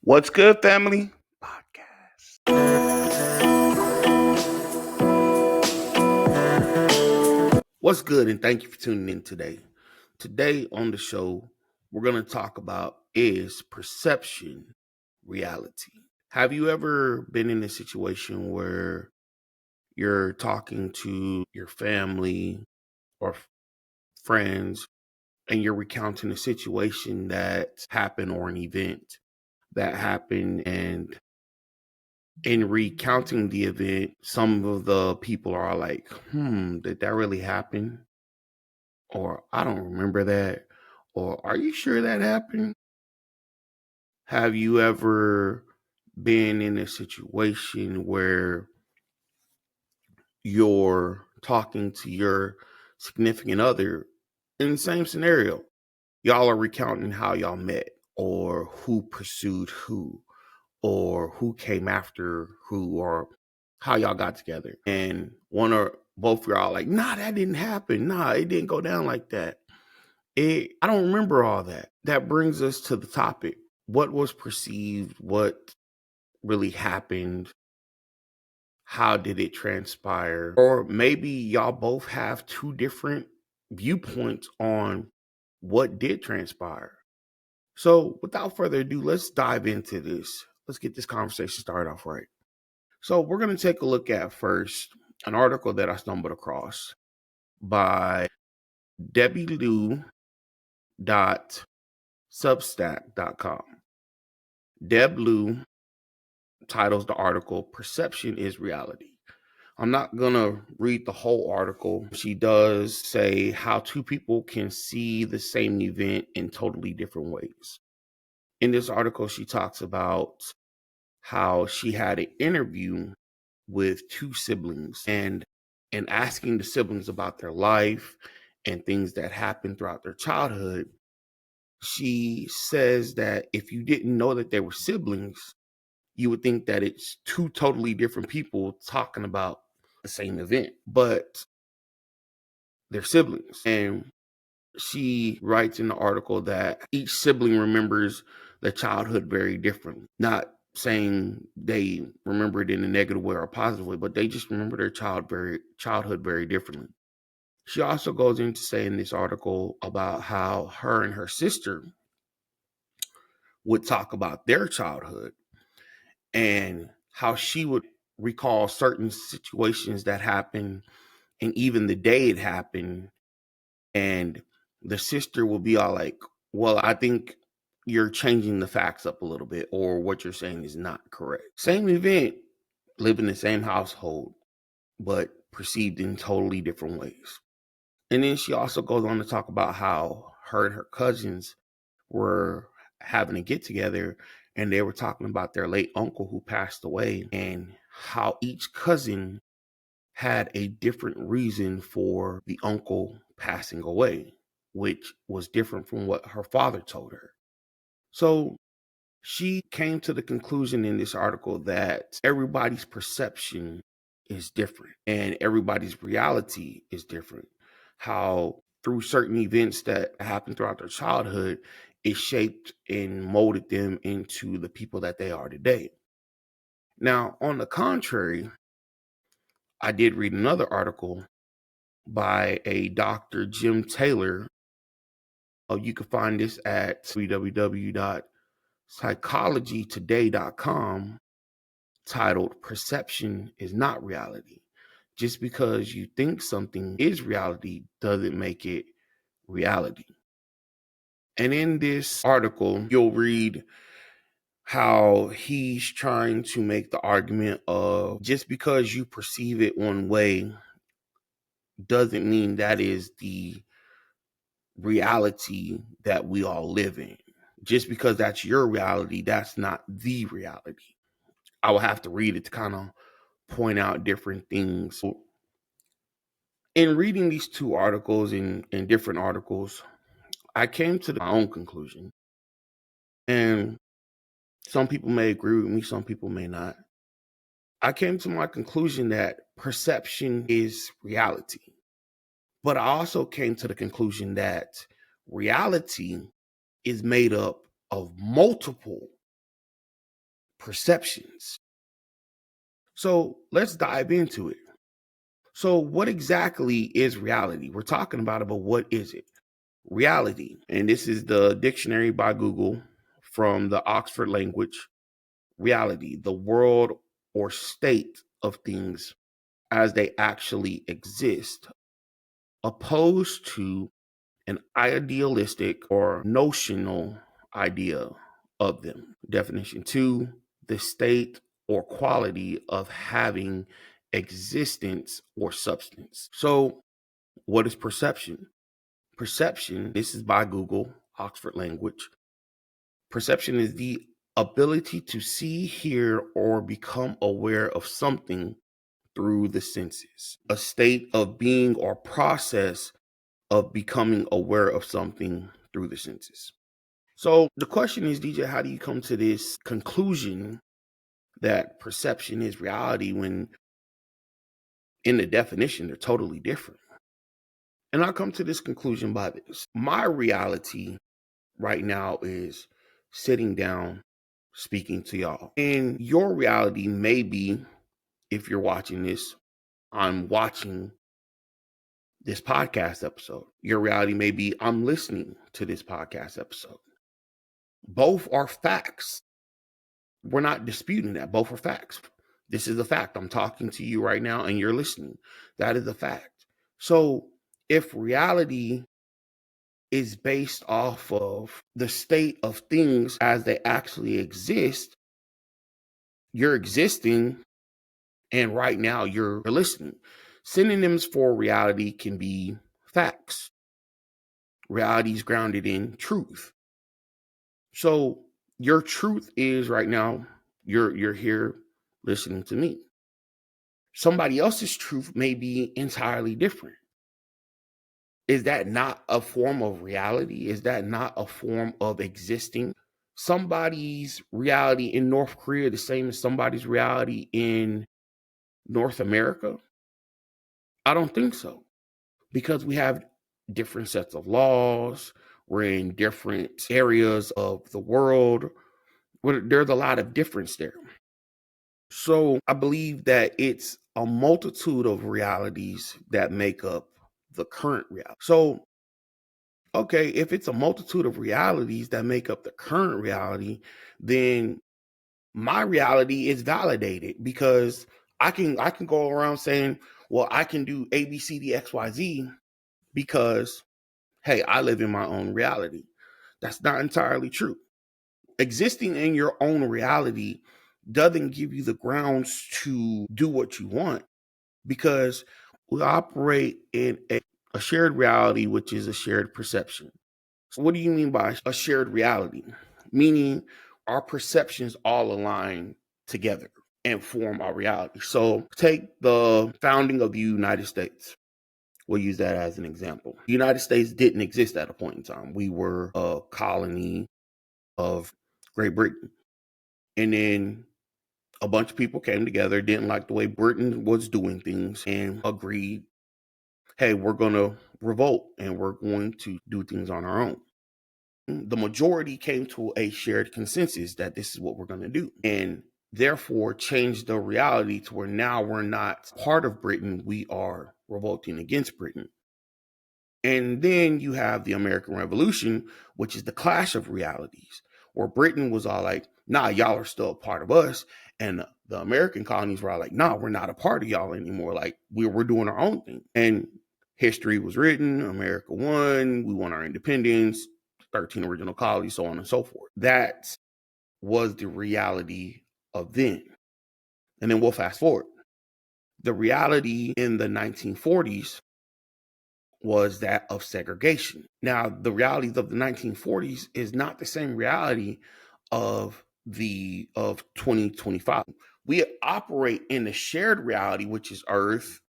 What's good, family? Podcast. What's good, and thank you for tuning in today. Today on the show, we're going to talk about is perception reality? Have you ever been in a situation where you're talking to your family or friends and you're recounting a situation that happened or an event that happened, and in recounting the event, some of the people are like, did that really happen? Or I don't remember that. Or are you sure that happened? Have you ever been in a situation where you're talking to your significant other in the same scenario? Y'all are recounting how y'all met, or who pursued who, or who came after who, or how y'all got together. And one or both of y'all like, nah, that didn't happen. Nah, it didn't go down like that. I don't remember all that. That brings us to the topic. What was perceived? What really happened? How did it transpire? Or maybe y'all both have two different viewpoints on what did transpire. So without further ado, let's dive into this. Let's get this conversation started off right. So we're going to take a look at first an article that I stumbled across by debbylou.substack.com. Deb Lou titles the article Perception is Reality. I'm not going to read the whole article. She does say how two people can see the same event in totally different ways. In this article, she talks about how she had an interview with two siblings and asking the siblings about their life and things that happened throughout their childhood. She says that if you didn't know that they were siblings, you would think that it's two totally different people talking about the same event, but they're siblings. And she writes in the article that each sibling remembers their childhood very differently. Not saying they remember it in a negative way or a positive way, but they just remember their childhood very differently. She also goes in to say in this article about how her and her sister would talk about their childhood and how she would recall certain situations that happened and even the day it happened. And the sister will be all like, well, I think you're changing the facts up a little bit, or what you're saying is not correct. Same event, live in the same household, but perceived in totally different ways. And then she also goes on to talk about how her and her cousins were having a get together and they were talking about their late uncle who passed away and how each cousin had a different reason for the uncle passing away, which was different from what her father told her. So she came to the conclusion in this article that everybody's perception is different and everybody's reality is different. How through certain events that happened throughout their childhood, it shaped and molded them into the people that they are today. Now, on the contrary, I did read another article by a Dr. Jim Taylor. You can find this at www.psychologytoday.com, titled Perception is Not Reality. Just because you think something is reality doesn't make it reality. And in this article, you'll read how he's trying to make the argument of just because you perceive it one way doesn't mean that is the reality that we all live in. Just because that's your reality, that's not the reality. I will have to read it to kind of point out different things. In reading these two articles in different articles, I came to my own conclusion. And some people may agree with me, some people may not. I came to my conclusion that perception is reality. But I also came to the conclusion that reality is made up of multiple perceptions. So let's dive into it. So, what exactly is reality? We're talking about it, but what is it? Reality, and this is the dictionary by Google from the Oxford language. Reality, the world or state of things as they actually exist, opposed to an idealistic or notional idea of them. Definition two, the state or quality of having existence or substance. So, what is perception? Perception, this is by Google, Oxford language. Perception is the ability to see, hear, or become aware of something through the senses, a state of being or process of becoming aware of something through the senses. So the question is, DJ, how do you come to this conclusion that perception is reality when in the definition they're totally different? And I come to this conclusion by this. My reality right now is sitting down speaking to y'all. And your reality may be, if you're watching this, I'm watching this podcast episode. Your reality may be, I'm listening to this podcast episode. Both are facts. We're not disputing that. Both are facts. This is a fact. I'm talking to you right now and you're listening. That is a fact. So if reality is based off of the state of things as they actually exist, you're existing, and right now you're listening. Synonyms for reality can be facts. Reality is grounded in truth. So your truth is right now you're here listening to me. Somebody else's truth may be entirely different. Is that not a form of reality? Is that not a form of existing? Somebody's reality in North Korea the same as somebody's reality in North America? I don't think so, because we have different sets of laws. We're in different areas of the world. There's a lot of difference there. So I believe that it's a multitude of realities that make up the current reality. So, okay, if it's a multitude of realities that make up the current reality, then my reality is validated, because I can go around saying, well, I can do A, B, C, D, X, Y, Z because, hey, I live in my own reality. That's not entirely true. Existing in your own reality doesn't give you the grounds to do what you want, because we operate in a shared reality, which is a shared perception. So what do you mean by a shared reality? Meaning our perceptions all align together and form our reality. So take the founding of the United States. We'll use that as an example. The United States didn't exist at a point in time. We were a colony of Great Britain. And then a bunch of people came together, didn't like the way Britain was doing things, and agreed, hey, we're going to revolt and we're going to do things on our own. The majority came to a shared consensus that this is what we're going to do, and therefore changed the reality to where now we're not part of Britain. We are revolting against Britain. And then you have the American Revolution, which is the clash of realities, where Britain was all like, nah, y'all are still a part of us. And the American colonies were all like, nah, we're not a part of y'all anymore. Like, we're doing our own thing. And history was written. America won. We won our independence, 13 original colonies, so on and so forth. That was the reality of then. And then we'll fast forward. The reality in the 1940s was that of segregation. Now, the realities of the 1940s is not the same reality of 2025. We operate in the shared reality, which is Earth,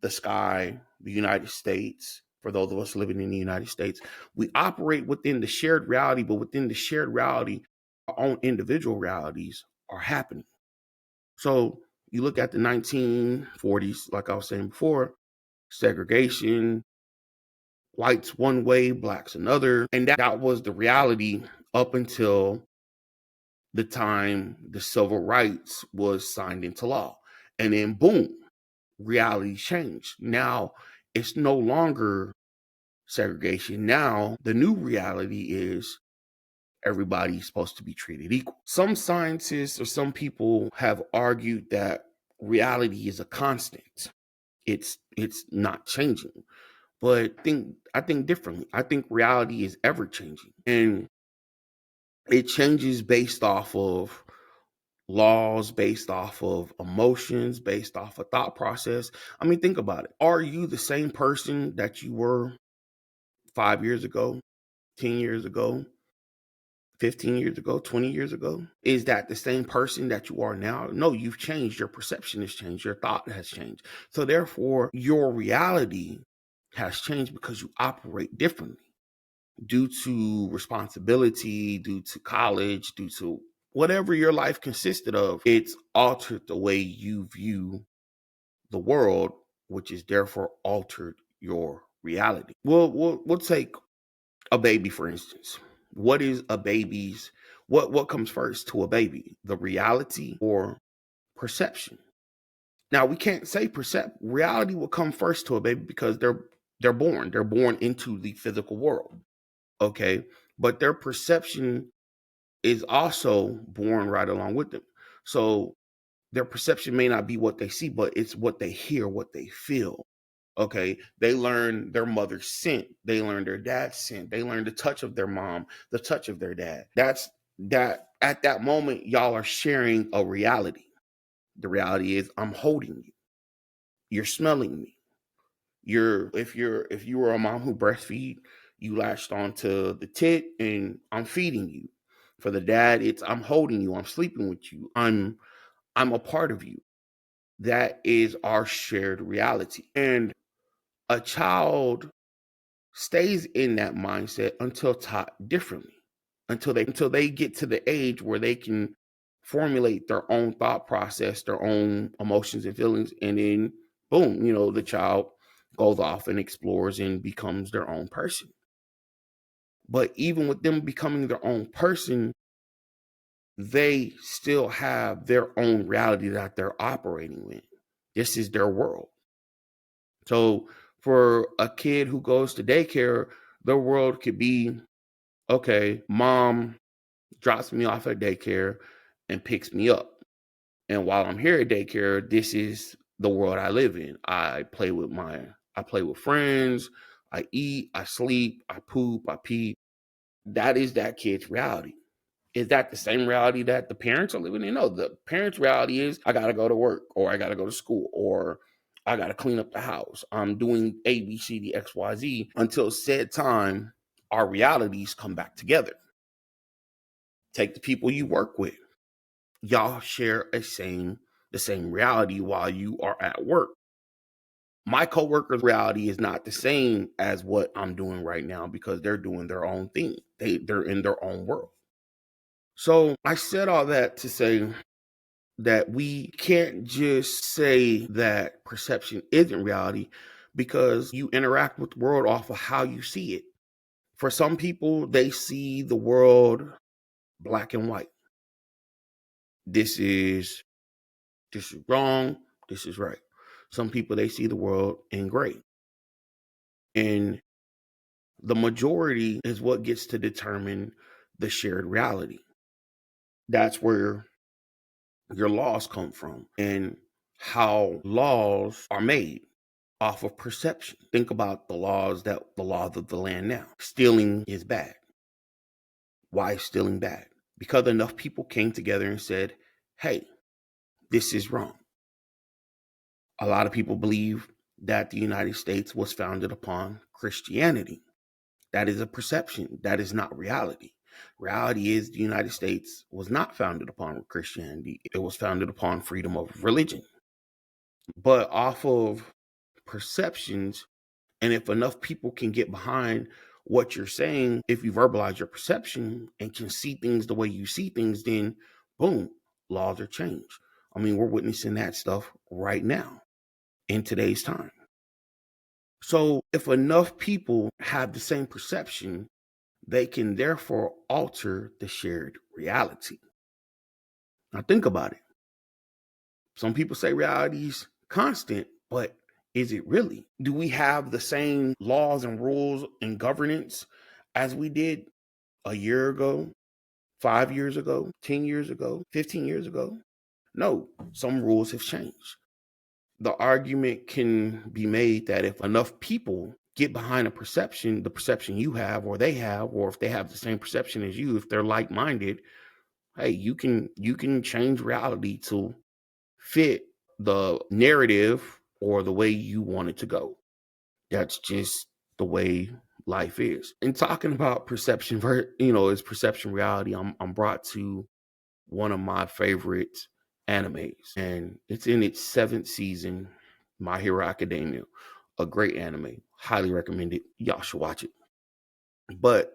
the sky, the United States. For those of us living in the United States, we operate within the shared reality, but within the shared reality, our own individual realities are happening. So you look at the 1940s, like I was saying before, segregation, whites one way, blacks another. And that was the reality up until the time the civil rights was signed into law. And then boom, reality changed. Now it's no longer segregation. Now the new reality is everybody's supposed to be treated equal. Some scientists or some people have argued that reality is a constant. It's not changing. But I think differently. I think reality is ever changing. And it changes based off of laws, based off of emotions, based off of thought process. I mean, think about it. Are you the same person that you were 5 years ago, 10 years ago, 15 years ago, 20 years ago? Is that the same person that you are now? No, you've changed. Your perception has changed. Your thought has changed. So therefore, your reality has changed because you operate differently due to responsibility, due to college, due to whatever your life consisted of. It's altered the way you view the world, which is therefore altered your reality. We'll take a baby, for instance. What is a baby's what comes first to a baby? The reality or perception? Now we can't say reality will come first to a baby because they're born into the physical world. Okay. But their perception is also born right along with them. So their perception may not be what they see, but it's what they hear, what they feel. Okay. They learn their mother's scent. They learn their dad's scent. They learn the touch of their mom, the touch of their dad. That's that at that moment, y'all are sharing a reality. The reality is I'm holding you. You're smelling me. If you were a mom who breastfeed, you latched onto the tit and I'm feeding you. For the dad, it's I'm holding you, I'm sleeping with you, I'm a part of you. That is our shared reality. And a child stays in that mindset until taught differently. Until they get to the age where they can formulate their own thought process, their own emotions and feelings, and then boom, the child goes off and explores and becomes their own person. But even with them becoming their own person, they still have their own reality that they're operating in. This is their world. So for a kid who goes to daycare, their world could be, okay, mom drops me off at daycare and picks me up. And while I'm here at daycare, this is the world I live in. I play with friends, I eat, I sleep, I poop, I pee. That is that kid's reality. Is that the same reality that the parents are living in? No, the parents' reality is I gotta go to work, or I gotta go to school, or I gotta clean up the house. I'm doing A, B, C, D, X, Y, Z until said time our realities come back together. Take the people you work with. Y'all share the same reality while you are at work. My coworker's reality is not the same as what I'm doing right now because they're doing their own thing. They're in their own world. So I said all that to say that we can't just say that perception isn't reality because you interact with the world off of how you see it. For some people, they see the world black and white. This is wrong, this is right. Some people, they see the world in gray. And the majority is what gets to determine the shared reality. That's where your laws come from and how laws are made off of perception. Think about the laws of the land now. Stealing is bad. Why is stealing bad? Because enough people came together and said, hey, this is wrong. A lot of people believe that the United States was founded upon Christianity. That is a perception. That is not reality. Reality is the United States was not founded upon Christianity. It was founded upon freedom of religion. But off of perceptions, and if enough people can get behind what you're saying, if you verbalize your perception and can see things the way you see things, then boom, laws are changed. I mean, we're witnessing that stuff right now in today's time. So if enough people have the same perception, they can therefore alter the shared reality. Now think about it. Some people say reality's constant, but is it really? Do we have the same laws and rules and governance as we did a year ago, 5 years ago, 10 years ago, 15 years ago? No, some rules have changed. The argument can be made that if enough people get behind a perception, the perception you have or they have, or if they have the same perception as you, if they're like-minded, hey, you can change reality to fit the narrative or the way you want it to go. That's just the way life is. And talking about perception, is perception reality. I'm brought to one of my favorite animes, and it's in its 7th season, My Hero Academia, a great anime. Highly recommend it. Y'all should watch it. But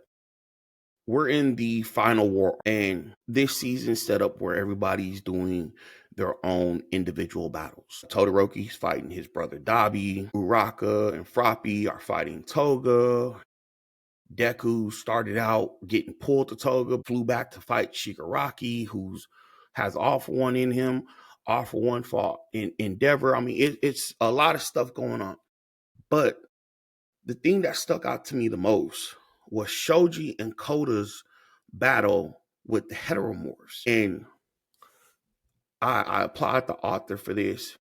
we're in the final war, and this season set up where everybody's doing their own individual battles. Todoroki's fighting his brother Dabi. Uraka and Froppy are fighting Toga. Deku started out getting pulled to Toga, flew back to fight Shigaraki, who's has All For One in him. All For One fought in Endeavor. I mean, it's a lot of stuff going on. But the thing that stuck out to me the most was Shoji and Koda's battle with the heteromorphs. And I applaud the author for this.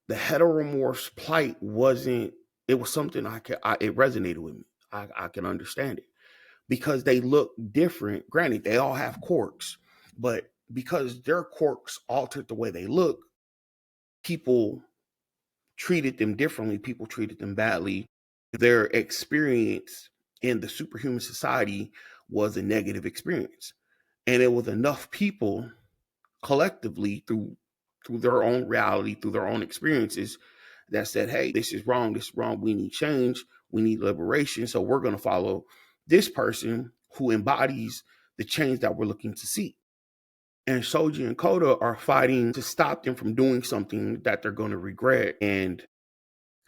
The heteromorphs' plight it was something it resonated with me. I can understand it because they look different. Granted, they all have quirks, but because their quirks altered the way they look, people treated them differently. People treated them badly. Their experience in the superhuman society was a negative experience. And it was enough people collectively through their own reality, through their own experiences that said, hey, this is wrong, we need change, we need liberation. So we're going to follow this person who embodies the change that we're looking to see. And Shoji and Koda are fighting to stop them from doing something that they're going to regret. And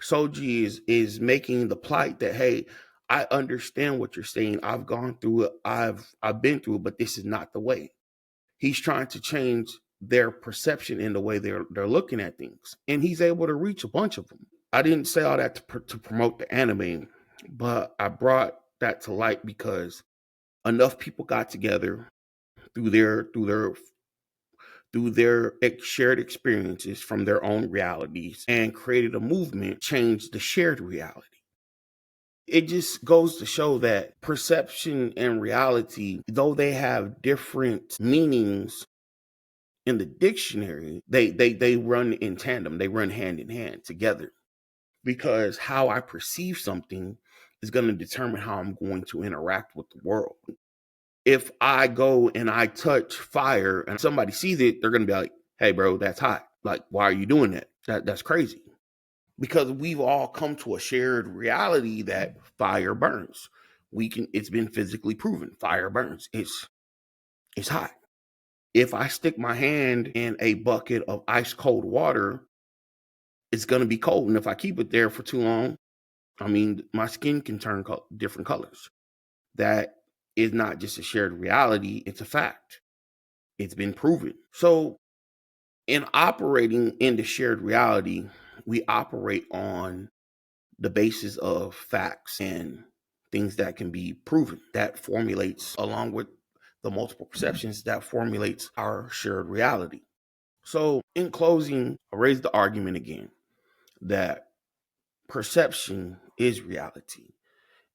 Shoji is making the plight that, hey, I understand what you're saying. I've gone through it. I've been through it, but this is not the way. He's trying to change their perception in the way they're looking at things. And he's able to reach a bunch of them. I didn't say all that to promote the anime, but I brought that to light because enough people got together through their shared experiences from their own realities and created a movement, changed the shared reality. It just goes to show that perception and reality, though they have different meanings in the dictionary, they run in tandem. They run hand in hand together, because how I perceive something is going to determine how I'm going to interact with the world. If I go and I touch fire and somebody sees it, they're going to be like, hey, bro, that's hot. Like, why are you doing that? That's crazy. Because we've all come to a shared reality that fire burns. It's been physically proven. Fire burns. It's hot. If I stick my hand in a bucket of ice cold water, it's going to be cold. And if I keep it there for too long, I mean, my skin can turn different colors. That is not just a shared reality. It's a fact. It's been proven. So in operating in the shared reality, we operate on the basis of facts and things that can be proven. That formulates, along with the multiple perceptions, that formulates our shared reality. So in closing, I raise the argument again that perception is reality.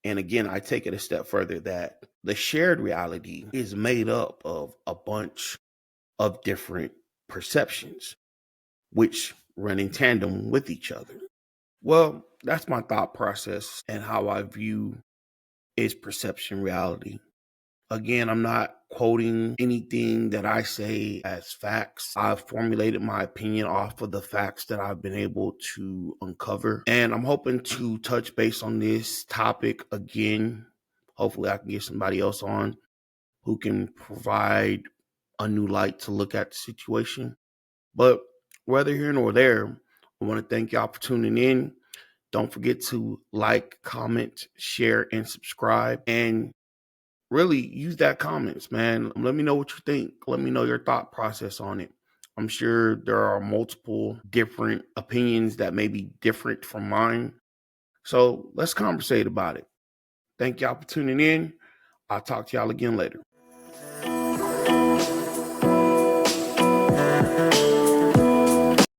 And again, I take it a step further that the shared reality is made up of a bunch of different perceptions, which run in tandem with each other. Well, that's my thought process and how I view is perception reality. Again, I'm not quoting anything that I say as facts. I've formulated my opinion off of the facts that I've been able to uncover. And I'm hoping to touch base on this topic again. Hopefully I can get somebody else on who can provide a new light to look at the situation. But whether here nor there, I want to thank y'all for tuning in. Don't forget to like, comment, share, and subscribe. And really use that comments, man. Let me know what you think. Let me know your thought process on it. I'm sure there are multiple different opinions that may be different from mine. So let's conversate about it. Thank y'all for tuning in. I'll talk to y'all again later.